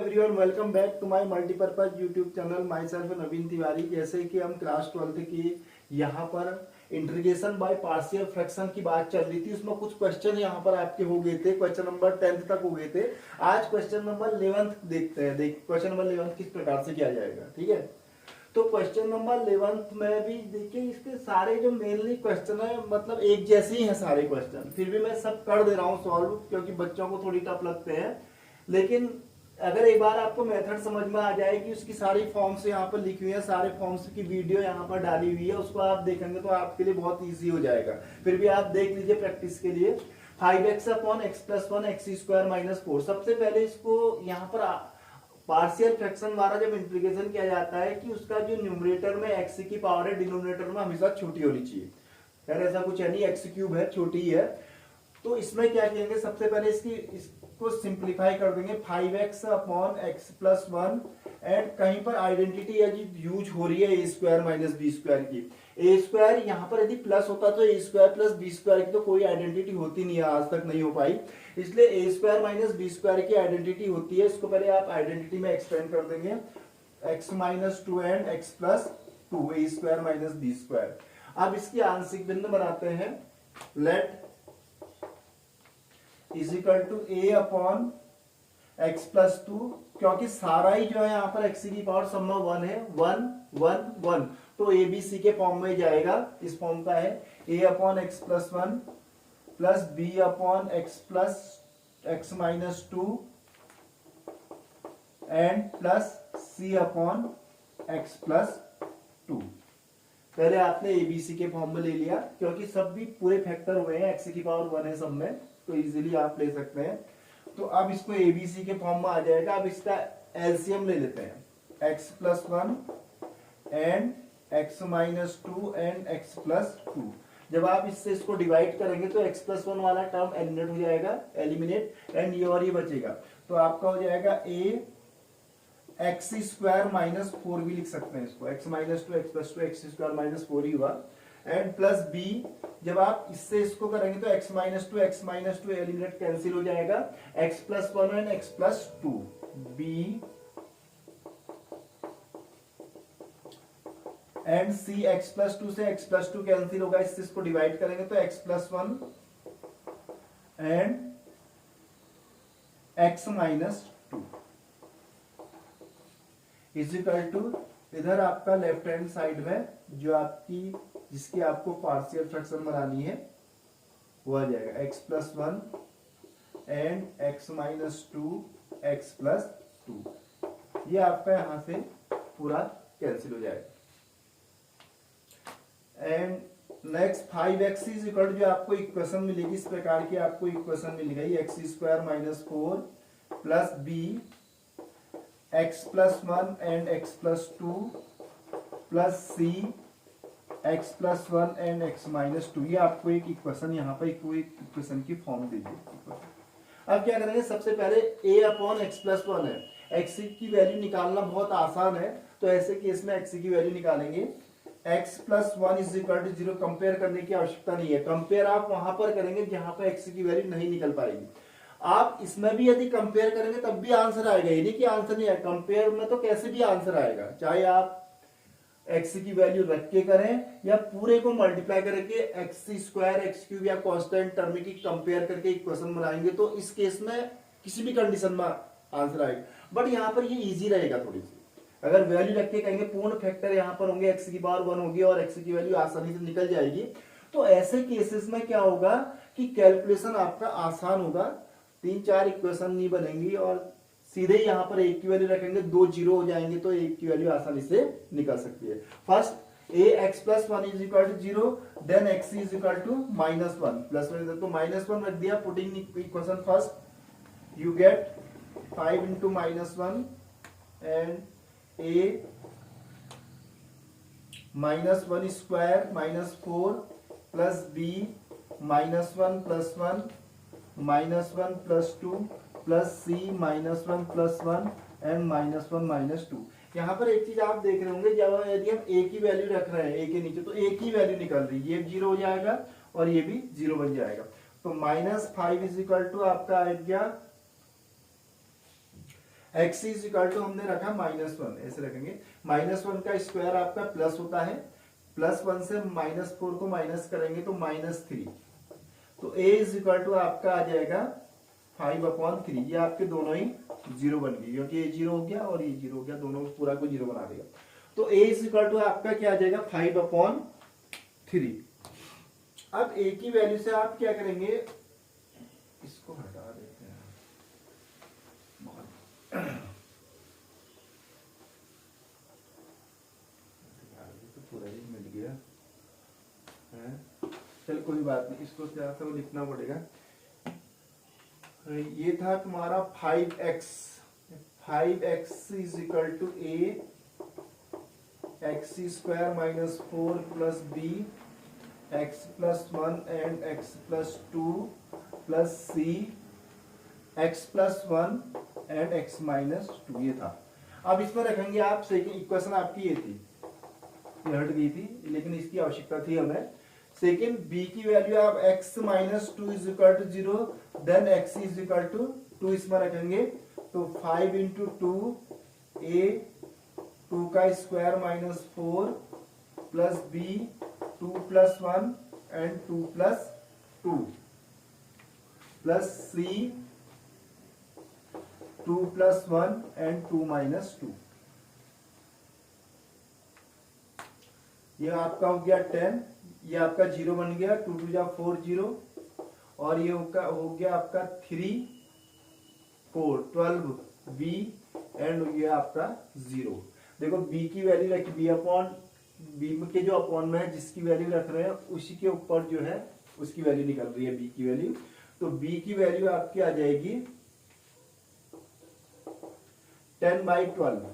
Everyone welcome back to my multipurpose YouTube channel myself Naveen Tiwari. जैसे कि हम class 12th की यहाँ पर इंटीग्रेशन बाय पार्शियल फ्रैक्शन की बात चल रही थी, उसमें कुछ क्वेश्चन यहाँ पर आपके हो गए थे। क्वेश्चन नंबर 10th तक हो गए थे। आज क्वेश्चन नंबर 11th देखते हैं। क्वेश्चन नंबर 11th किस प्रकार से किया जाएगा, ठीक है। तो क्वेश्चन नंबर 11th में भी देखिए, इसके सारे जो मेनली क्वेश्चन है मतलब एक जैसे ही हैं सारे क्वेश्चन, फिर भी मैं सब कर दे रहा हूँ सॉल्व, क्योंकि बच्चों को थोड़ी टफ लगते हैं। लेकिन अगर एक बार आपको मेथड समझ में आ जाएगी, उसकी सारी फॉर्म्स यहाँ पर लिखी हुई है, सारे फॉर्म्स की वीडियो यहाँ पर डाली हुई है, उसको आप देखेंगे तो आपके लिए बहुत इजी हो जाएगा। फिर भी आप देख लीजिए प्रैक्टिस के लिए। 5x upon x plus one x square minus 4। सबसे पहले इसको यहाँ पर पार्शियल फ्रैक्शन द्वारा जब इंटीग्रेशन किया जाता है कि उसका जो न्यूमरेटर में x की पावर है, डिनोमिनेटर में हमेशा छोटी होनी चाहिए। यार ऐसा कुछ है नहीं, एक्स क्यूब है, छोटी है। तो इसमें क्या करेंगे, सबसे पहले इसको सिंप्लीफाई कर देंगे। 5x upon x plus one and कहीं पर आइडेंटिटी यूज हो रही है ए स्क्वायर माइनस बी स्क्वायर की। ए स्क्वायर यहाँ पर यदि प्लस होता तो ए स्क्वायर प्लस बी स्क्वायर की तो कोई आइडेंटिटी होती नहीं है, आज तक नहीं हो पाई। इसलिए ए स्क्वायर माइनस बी स्क्वायर की आइडेंटिटी होती है। इसको पहले आप आइडेंटिटी में एक्सपेंड कर देंगे, x minus two and x plus two a square minus b square. अब इसकी आंशिक भिन्न बनाते हैं। Let is equal to a upon x plus two, क्योंकि सारा ही जो है यहाँ पर एक्स की पावर सब में वन है, वन वन वन, तो ए बी सी के फॉर्म में जाएगा। इस फॉर्म का है A upon x plus one plus B upon x plus x minus two and plus C upon x plus two. पहले आपने एबीसी के फॉर्म में ले लिया, क्योंकि सब भी पूरे फैक्टर हुए हैं, एक्स की पावर वन है सब में, तो इजीली आप ले सकते हैं। तो अब इसको एबीसी के फॉर्म में आ जाएगा। अब इसका एलसीएम ले लेते हैं, x plus one and x minus two and x plus to. जब आप इससे इसको डिवाइड करेंगे तो एक्स प्लस वन वाला टर्म एलिमिनेट हो जाएगा, एलिमिनेट, एंड ये और ये बचेगा। तो आपका हो जाएगा A x square minus four भी लिख सकते हैं इसको, x minus two x plus two x square minus four ही हुआ, एंड प्लस बी। जब आप इससे इसको करेंगे तो x minus two eliminate cancel हो जाएगा, x plus one and x plus two, b and c. X plus two से एक्स प्लस टू कैंसिल होगा, इससे इसको डिवाइड करेंगे तो x plus one and x minus two is equal to, इधर आपका लेफ्ट हैंड साइड में जो आपकी जिसकी आपको पार्शियल फ्रैक्शन बनानी है वो आ जाएगा x plus one and x minus two x plus two. ये आपका यहां से पूरा कैंसिल हो जाएगा। And next 5x is equal to, जो आपको इक्वेशन मिलेगी इस प्रकार की आपको इक्वेशन मिल गई, x square minus four plus b x plus one and x plus two plus c x plus one and x minus two. ये आपको एक इक्वेशन यहाँ पर इक्वेशन की फॉर्म दे दी। अब क्या करेंगे, सबसे पहले a upon x plus one है, एक्स की वैल्यू निकालना बहुत आसान है, तो ऐसे केस में एक्स की वैल्यू निकालेंगे। X plus one is equal to zero, compare करने की आवश्यकता नहीं है, कंपेयर आप वहां पर करेंगे जहां पर एक्स की वैल्यू नहीं निकल पाएगी। आप इसमें भी यदि कंपेयर करेंगे तब भी आंसर आएगा, ये नहीं कि आंसर नहीं आएगा, कंपेयर में तो कैसे भी आंसर आएगा, चाहे आप एक्स की वैल्यू रख के करें या पूरे को मल्टीप्लाई करके एक्स स्क्वायर एक्स क्यूब या कांस्टेंट टर्म की कंपेयर करके इक्वेशन बनाएंगे, तो इस केस में किसी भी कंडीशन में आंसर आएगा। बट यहाँ पर ये इजी रहेगा थोड़ी सी, अगर वैल्यू रख के कहेंगे पूर्ण फैक्टर यहाँ पर होंगे, एक्स की पावर वन होगी और एक्स की वैल्यू आसानी से निकल जाएगी, तो ऐसे केसेस में क्या होगा कि कैलकुलेशन आपका आसान होगा, तीन चार इक्वेशन नहीं बनेंगी और सीधे यहाँ पर एक की वैल्यू रखेंगे, दो जीरो हो जाएंगे तो एक की वैल्यू आसानी से निकल सकती है। First a x plus one is equal to zero, then x is equal to minus one plus one, तो माइनस वन रख दिया, putting equation first, you get 5 into minus one and a minus one square minus four plus b minus one plus one minus one plus two plus c minus one plus one and minus one minus two. यहाँ पर एक चीज आप देख रहे होंगे, जब यदि हम ए की वैल्यू रख रहे हैं ए के नीचे तो ए की वैल्यू निकल रही है, ये जीरो हो जाएगा और ये भी जीरो बन जाएगा। तो minus five is equal to आपका आ गया एक्स इज इक्वल टू हमने रखा -1, ऐसे रखेंगे। -1 का स्क्वायर आपका प्लस होता है, +1 से -4 को माइनस करेंगे तो -3। तो a इज इक्वल टू आपका आ जाएगा 5/3। ये आपके दोनों ही 0 बन गए, क्योंकि ये 0 हो गया और ये 0 हो गया, दोनों पूरा को 0 बना देगा। तो a इज इक्वल टू आपका क्या आ जाएगा 5/3। अब a की वैल्यू से आप क्या करेंगे, इसको हटा देते हैं। तो पूरा ही मिल गया है, चल कोई बात नहीं, इसको क्या तो लिखना पड़ेगा। ये था तुम्हारा 5x। 5x is equal to a x² - 4 + b x + 1 and x + 2 + c x + 1 and x - 2। ये था। अब इसमें रखेंगे आप सेकंड इक्वेशन, आपकी ये थी, ये हट गई थी, लेकिन इसकी आवश्यकता थी हमें। सेकंड b की वैल्यू आप x - 2 is equal to 0, then x is equal to 2 इसमें रखेंगे। तो 5 × 2 a 2 का square -4 + b 2 + 1 and 2 + 2 + c 2 + 1 and 2 - 2। ये आपका हो गया 10, ये आपका 0 बन गया, 2 × 2 = 4 0, और ये हो गया आपका 3 4 12 b एंड ये आपका 0। देखो b की वैल्यू रखी, b के जो अपॉन में है जिसकी वैल्यू रख रहे हैं उसी के ऊपर जो है उसकी वैल्यू निकल रही है b की वैल्यू। तो b की वैल्यू आपकी आ जाएगी 10/12,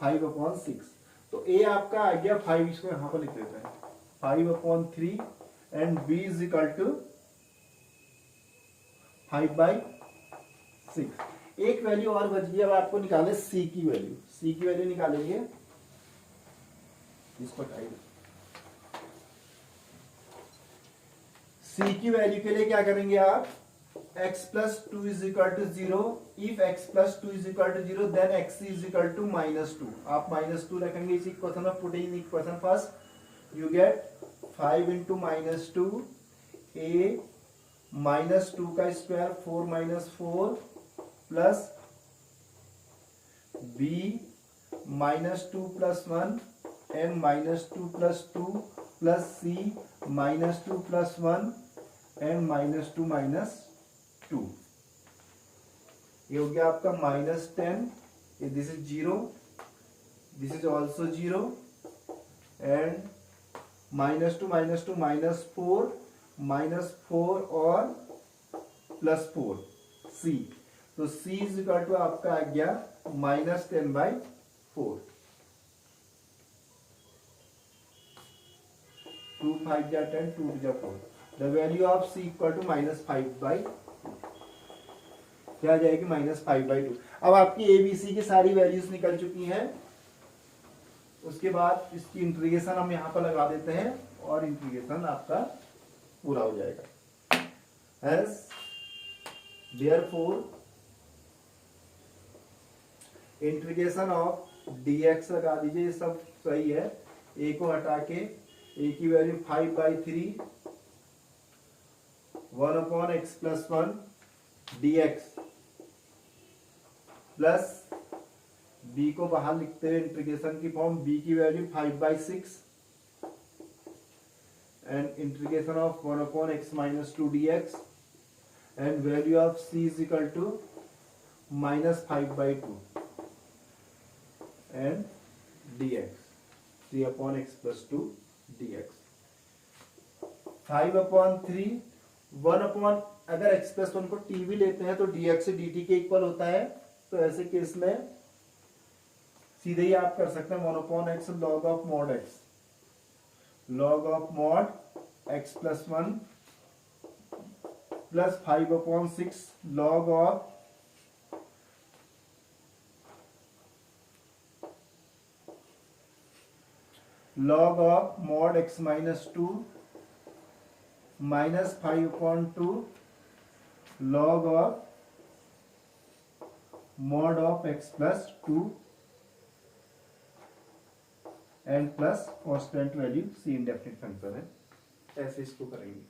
5/6। तो a आपका आ गया 5, इसको यहां पर लिख देते हैं 5/3 and b is equal to 5/6। एक वैल्यू और बच गई, अब आपको निकाले c की वैल्यू। c की वैल्यू निकालेंगे, इसको हटाइए। c की वैल्यू के लिए क्या करेंगे आप, x + 2 is equal to 0। If x + 2 is equal to 0 then x is equal to -2। आप -2 रखेंगे इस इक्वेशन में, put in equation first, you get 5 × -2 a -2 का square 4 - 4 plus b -2 + 1 and -2 + 2 plus c -2 + 1 and -2 - 2। ये हो गया आपका -10, this is 0, this is also 0 and -2 - 2 -4 -4 और +4 c। तो c इज इक्वल टू आपका आ गया -10/4। 2 5 जा 10, 2 जा 4। The value of c equal to -5/2। क्या आ जाएगी -5/2। अब आपकी ABC की सारी वैल्यूज निकल चुकी हैं। उसके बाद इसकी इंटीग्रेशन हम यहां पर लगा देते हैं और इंटीग्रेशन आपका पूरा हो जाएगा। Hence, therefore, integration of dx लगा दीजिए, ये सब सही है। a को हटा के a की value 5/3 1/x + 1 dx plus b को बाहर लिखते हुए इंटीग्रेशन की फॉर्म, b की value 5/6 and integration of 1/x - 2 dx and value of c is equal to -5/2 and dx 3/x + 2 dx 5/3 1/, अगर x + 1 को t भी लेते हैं तो dx से dt के इक्वल होता है। तो ऐसे केस में सीधे ही आप कर सकते हैं 1/x log of mod x, log of mod x + 1 plus 5/6 log of mod x - 2 -5/2 log of mod of x plus 2 and plus constant value c indefinite function है, ऐसे इसको करेंगे।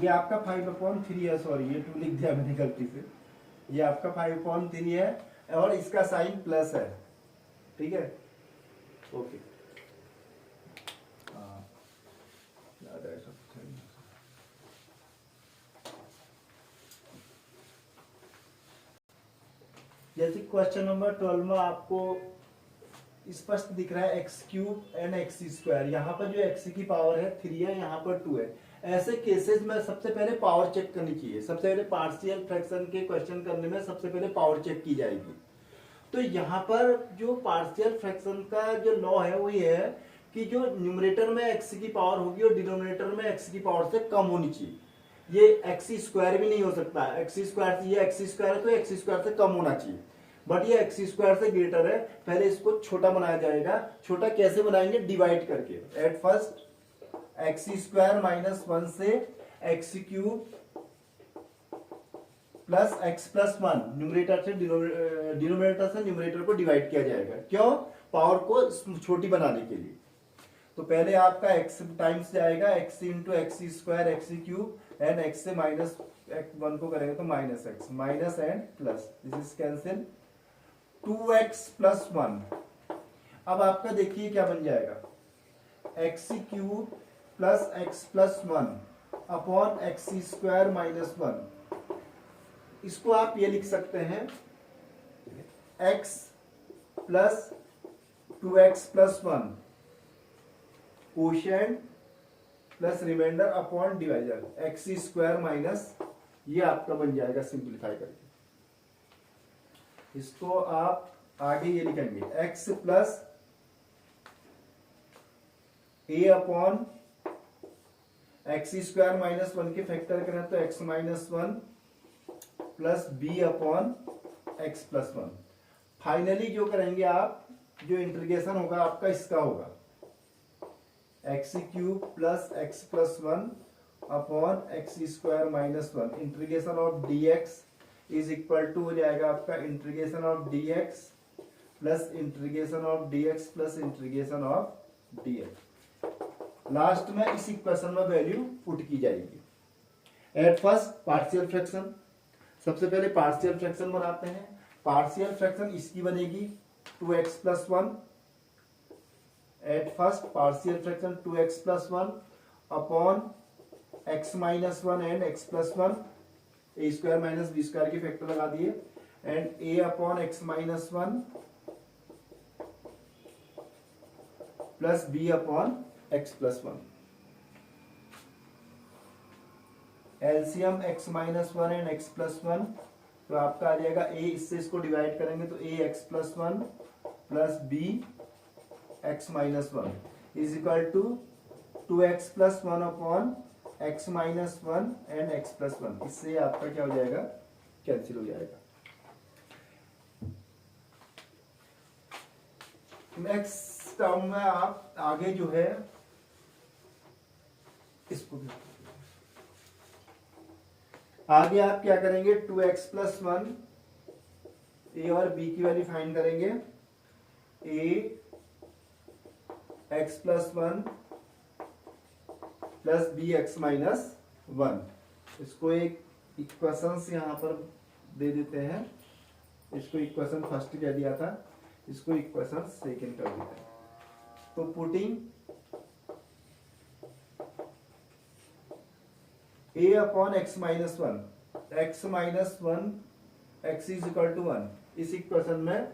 ये आपका 5/3 है, सॉरी ये 2 लिख दिया मैंने गलती से, ये आपका 5/3 है और इसका साइन प्लस है, ठीक है, ओके। जैसे क्वेश्चन नंबर 12 में आपको स्पष्ट दिख रहा है x cube and x square, यहाँ पर जो एक्स की पावर है 3 है, यहाँ पर 2 है। ऐसे केसेस में सबसे पहले पावर चेक करनी चाहिए, सबसे पहले पार्शियल फ्रैक्शन के क्वेश्चन करने में सबसे पहले पावर चेक की जाएगी। तो यहाँ पर जो पार्शियल फ्रैक्शन का जो लॉ है वो ये है कि जो न्यूमरेटर में एक्स की पावर होगी और डिनोमिनेटर में एक्स की पावर से कम होनी चाहिए। ये एक्स स्क्वायर भी नहीं हो सकता, एक्स स्क्वायर से, ये एक्स स्क्वायर है तो एक्स स्क्वायर से कम होना चाहिए, बट ये एक्स स्क्वायर से ग्रेटर है। पहले इसको छोटा बनाया जाएगा, छोटा कैसे बनाएंगे, डिवाइड करके। एट फर्स्ट एक्स स्क्वायर -1 से x cube plus x plus 1 numerator से डिनोमिनेटर से न्यूमरेटर को डिवाइड किया जाएगा। क्यों, पावर को छोटी बनाने के लिए। तो पहले आपका x टाइम्स जाएगा x into x square x cube and x से -1 को करेंगे तो -x minus and plus, this is cancel 2x plus 1। अब आपका देखिए क्या बन जाएगा, x cube plus x plus 1 upon x square -1। इसको आप ये लिख सकते हैं x plus 2x plus 1 quotient plus remainder upon divisor x square minus, ये आपका बन जाएगा सिंप्लीफाई करके। इसको आप आगे ये लिखेंगे x plus a upon x square -1 के फैक्टर करें तो x -1 plus b upon x plus 1। Finally जो करेंगे आप, जो इंटीग्रेशन होगा आपका इसका होगा x cube plus x plus 1 upon x square -1। Integration of dx is equal to हो जाएगा आपका integration of dx plus integration of dx plus integration of dx। Last में इस इक्वेशन में वैल्यू पुट की जाएगी। एट फर्स्ट पार्शियल फ्रैक्शन, सबसे पहले पार्शियल फ्रैक्शन बनाते हैं। पार्शियल फ्रैक्शन इसकी बनेगी 2x plus 1। At first partial fraction 2x plus 1 upon x minus 1 and x plus 1, a square minus b square के फैक्टर लगा दिए, and a upon x minus 1 plus b upon x plus 1। LCM x minus 1 and x plus 1, तो आपका आ जाएगा a, इससे इसको divide करेंगे तो a x plus 1 plus b x minus 1 is equal to 2x plus 1 upon x minus 1 and x plus 1। इससे आपका क्या हो जाएगा, कैंसिल हो जाएगा। नेक्स्ट टर्म में आप आगे जो है इसको आगे आप क्या करेंगे, 2x प्लस 1 a और b की वैल्यू फाइंड करेंगे। a x plus 1 plus b x minus 1। इसको एक इक्वेशन यहां पर दे देते हैं, इसको इक्वेशन फर्स्ट कह दिया था, इसको इक्वेशन सेकंड कर देते हैं। तो putting a upon x minus 1, x minus 1 x is equal to 1, इस इक्वेशन में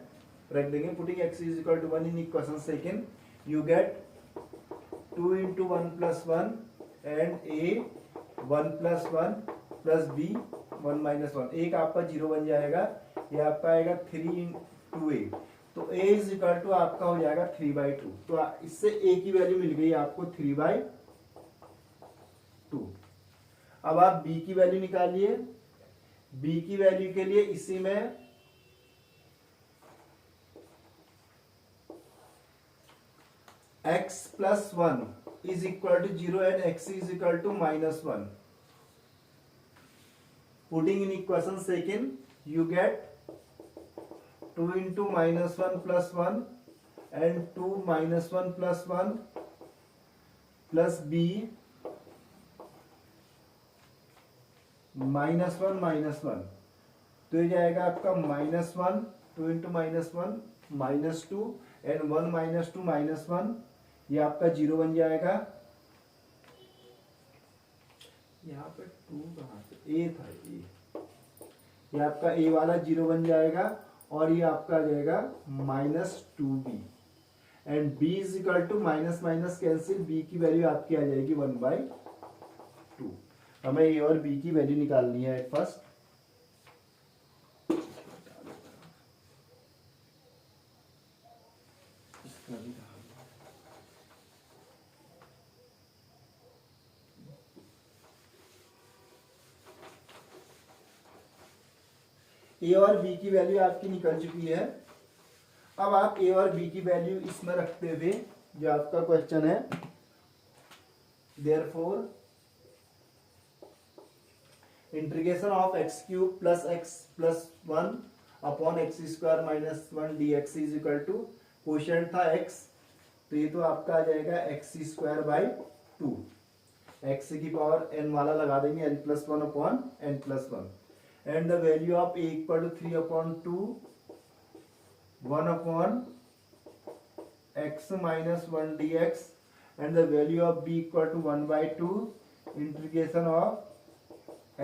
रख देंगे। Putting x is equal to 1 in equation second, you get 2 into 1 plus 1 and a 1 plus 1 plus b 1 minus 1। एक आपका 0 बन जाएगा, ये आपका आएगा 3 into a, तो a इज इक्वल टू आपका हो जाएगा 3/2। तो इससे a की वैल्यू मिल गई आपको 3/2। अब आप b की वैल्यू निकालिए। b की वैल्यू के लिए इसी में x plus 1 is equal to 0 and x is equal to -1। Putting in equation second you get 2 into -1 plus 1 and 2 -1 plus 1 plus b -1 -1, तो ये जाएगा आपका -1, 2 into -1 -2 एंड 1 -2 -1, ये आपका 0 बन जाएगा। यहाँ पे 2 कहाँ से, ए था, ये आपका ए वाला 0 बन जाएगा और ये आपका आ जाएगा -2b and b is equal to minus minus cancel, b की वैल्यू आपकी आ जाएगी 1/2। हमें a और b की वैल्यू निकालनी है एट फर्स्ट। ए और बी की वैल्यू आपकी निकल चुकी है। अब आप ए और बी की वैल्यू इसमें रखते हुए जो आपका क्वेश्चन है, therefore integration of x cube plus x plus 1 upon x square minus 1 d x is equal to, question था एक्स, तो ये तो आपका आ जाएगा एक्स स्क्वायर बाई 2, एक्स की पावर एन वाला लगा देंगे, n plus 1 upon n plus 1 and the value of a equal to 3/2 1 upon x minus 1 dx and the value of b equal to 1/2 integration of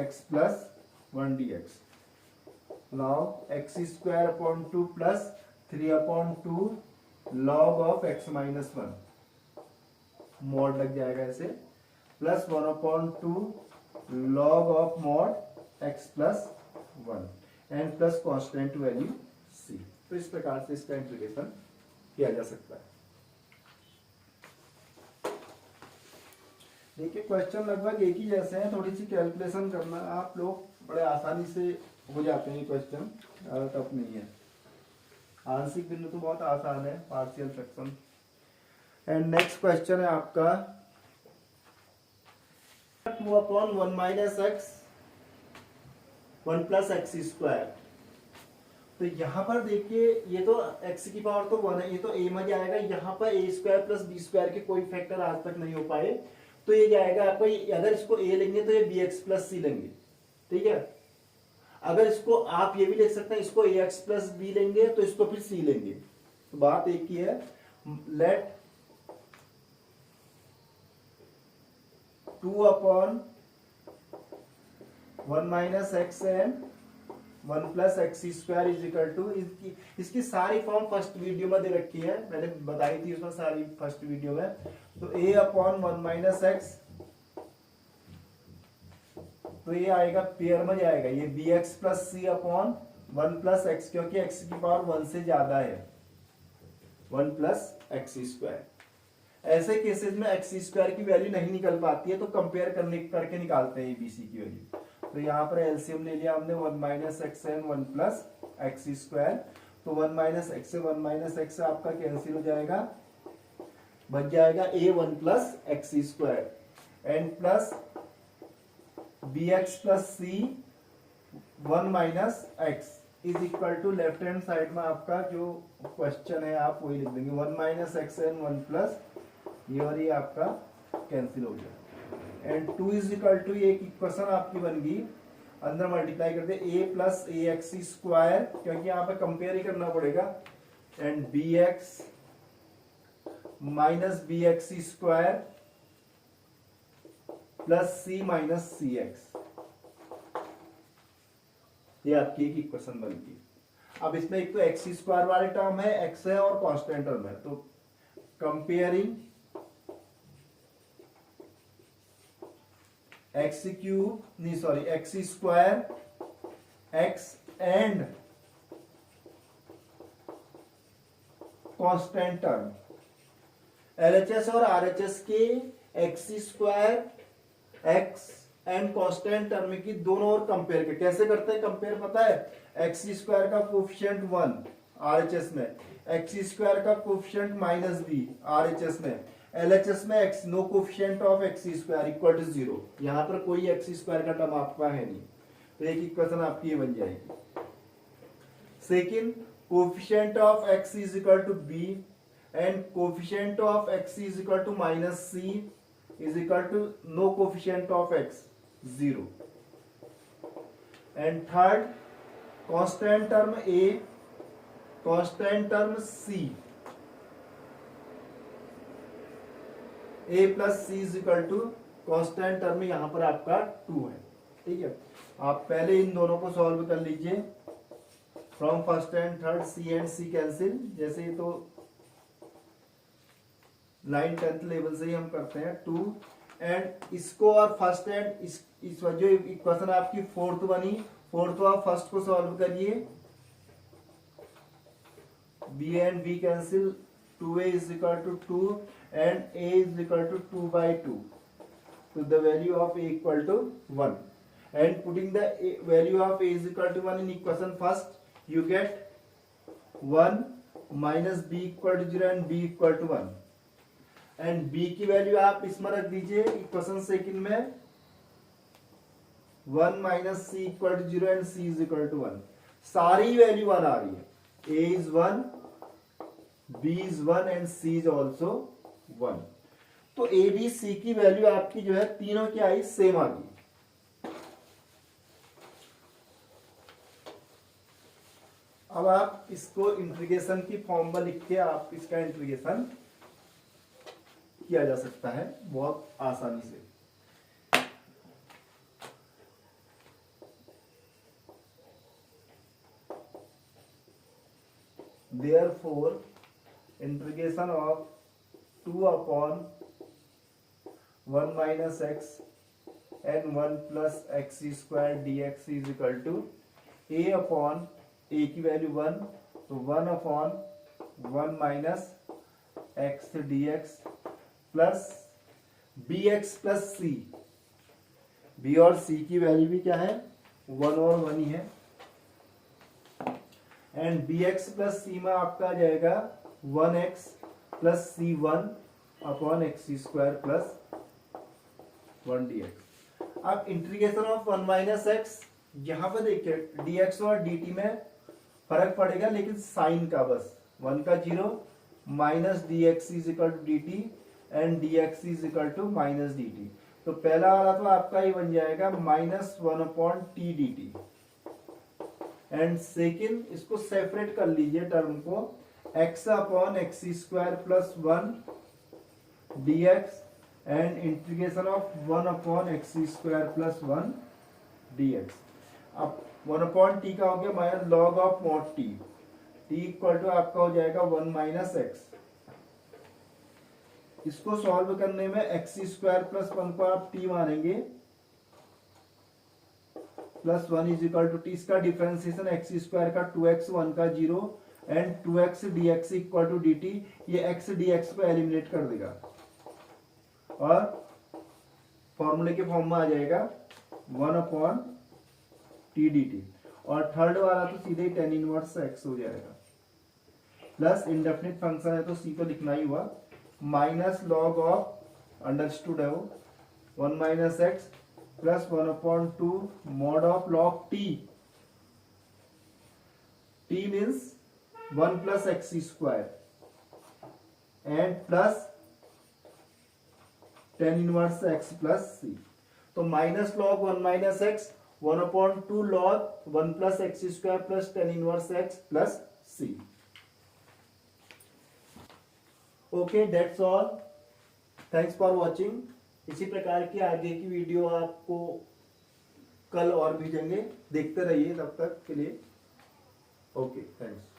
x plus 1 dx. Now x square upon 2 plus 3/2 log of x minus 1 mod लग जाएगा ऐसे, plus 1/2 log of mod x plus 1 and plus constant value c। तो इस प्रकार से इसका integration किया जा सकता है। देखिए क्वेश्चन लगभग एक ही जैसे हैं, थोड़ी सी कैलकुलेशन करना आप लोग बड़े आसानी से हो जाते हैं, क्वेश्चन ज़्यादा टफ नहीं है। आंशिक बिंदु तो बहुत आसान है, partial fraction. And next question है आपका 2/1 minus x 1 plus x square. तो यहाँ पर देखिए ये तो x की पावर तो 1 है, ये तो a में जाएगा, यहाँ पर a square plus b square के कोई फैक्टर आज तक नहीं हो पाए, तो ये जाएगा आपका, अगर इसको a लेंगे तो ये bx प्लस c लेंगे, ठीक है। अगर इसको आप ये भी लिख सकते हैं, इसको ax प्लस b लेंगे तो इसको फिर c लेंगे, तो बात एक ही है। Let 2/1 minus x and 1 plus x square is equal to, इसकी सारी फॉर्म फर्स्ट वीडियो में दे रखी है, मैंने बताई थी उसमें सारी फर्स्ट वीडियो में। तो a/1 माइनस एक्स, तो ये आएगा पेयर में जाएगा, ये bx plus c upon 1 plus x, क्योंकि x की पावर 1 से ज्यादा है, 1 प्लस एक्स स्क्वायर। ऐसे केसेस में एक्स स्क्वायर की वैल्यू नहीं निकल पाती है, तो कंपेयर करके निकालते हैं एबीसी की वैल्यू। तो यहाँ पर एलसीएम ले लिया हमने 1 minus x and 1 plus x square, तो 1 माइनस एक्स से 1 माइनस एक्स आपका कैंसिल हो जाएगा, बच जाएगा a 1 plus x square and plus bx plus c 1 minus x is equal to, left hand side में आपका जो क्वेश्चन है आप वही लिख देंगे, 1 माइनस एक्स एंड 1 प्लस, ये और ये आपका कैंसिल हो गया एंड 2 इज इक्वल टू, एक इक्वेशन आपकी बन गई, अंदर मल्टीप्लाई कर दे a plus a x square, क्योंकि यहाँ पे कंपेयर ही करना पड़ेगा, and bx minus b x square plus c minus c x, ये आपकी एक इक्वेशन बन गई। अब इसमें एक तो एक्स स्क्वायर वाले टर्म है, एक्स है और कांस्टेंट टर्म है, तो कंपेयरिंग एक्स क्यूब नहीं sorry x square x and constant term, LHS और आरएचएस के x square x and constant term की दोनों और कंपेयर के कैसे करते हैं कंपेयर पता है, एक्स स्क्वायर का कोफिशिएंट 1 आरएचएस में, एक्स स्क्वायर का कोफिशिएंट माइनस बी आरएचएस में, एलएचएस में x no coefficient of x square equal to 0, यहां पर कोई एक्स स्क्वायर का टर्म आपका है नहीं, तो एक इक्वेशन आपकी ये बन जाएगी। Second, coefficient of x is equal to b and coefficient of x is equal to minus c is equal to no coefficient of x 0। And third, constant term a, constant term c, a plus c is equal to constant term यहां पर आपका 2 है। ठीक है, आप पहले इन दोनों को सॉल्व कर लीजिए। From first and third c and c cancel, जैसे ही तो 9th 10th लेवल से ही हम करते हैं 2 एंड इसको और फर्स्ट एंड इस जो इक्वेशन आपकी फोर्थ बनी, फोर्थ और फर्स्ट को सॉल्व करिए। b and b cancel, 2a is equal to 2 and a is equal to 2/2 to the value of a equal to 1 and putting the value of a is equal to 1 in equation first, you get 1 minus b equal to 0 and b equal to 1 and b की value आप इसमें रख दीजिए equation second में 1 minus c equal to 0 and c is equal to 1। सारी value 1 आ रही है, a is 1, b is 1 and c is also 1। तो ए बी सी की वैल्यू आपकी जो है तीनों की आई सेम आ गई। अब आप इसको इंटीग्रेशन की फॉर्म में लिख के आप इसका इंटीग्रेशन किया जा सकता है बहुत आसानी से। Therefore, integration of 2 upon 1 minus x and 1 plus x square dx is equal to a upon a की वैल्यू 1, तो 1 upon 1 minus x dx plus bx plus c, b और c की वैल्यू भी क्या है 1 और 1 ही है एंड bx प्लस c में आपका आ जाएगा 1x plus c1 upon x square plus 1 dx। अब इंटीग्रेशन ऑफ 1 माइनस एक्स, यहां पर देखिए dx और dt में फर्क पड़ेगा लेकिन साइन का, बस 1 का 0 minus dx is equal to dt and dx is equal to minus dt। तो पहला वाला तो आपका ये बन जाएगा minus 1 upon t dt and second इसको सेपरेट कर लीजिए टर्म को, x upon x square plus 1 dx and integration of 1 upon x square plus 1 dx। अब 1 अपॉन टी का हो गया minus log of mod t, t equal to आपका हो जाएगा 1 माइनस एक्स। इसको सॉल्व करने में एक्स स्क्वायर प्लस 1 को आप टी मानेंगे plus 1 is equal to t. इसका डिफरेंशिएशन एक्स स्क्वायर का 2x 1 का 0 and 2x dx equal to dt, ये x dx को एलिमिनेट कर देगा और फॉर्मूले के फॉर्म में आ जाएगा 1 अपॉन टी dt। और थर्ड वाला तो सीधे tan इनवर्स x हो जाएगा प्लस इंडेफिनिट फंक्शन है तो c तो लिखना ही हुआ माइनस लॉग ऑफ अंडरस्टूड है वो 1 minus x plus 1 upon 2 mod of log T, T means 1 plus x square and plus tan inverse x plus c। तो minus log 1 minus x 1 upon 2 log 1 plus x square plus tan inverse x plus c। Okay, that's all, thanks for watching. इसी प्रकार की आगे की video आपको कल और भेजेंगे, देखते रहिए तब तक के लिए। Okay, thanks.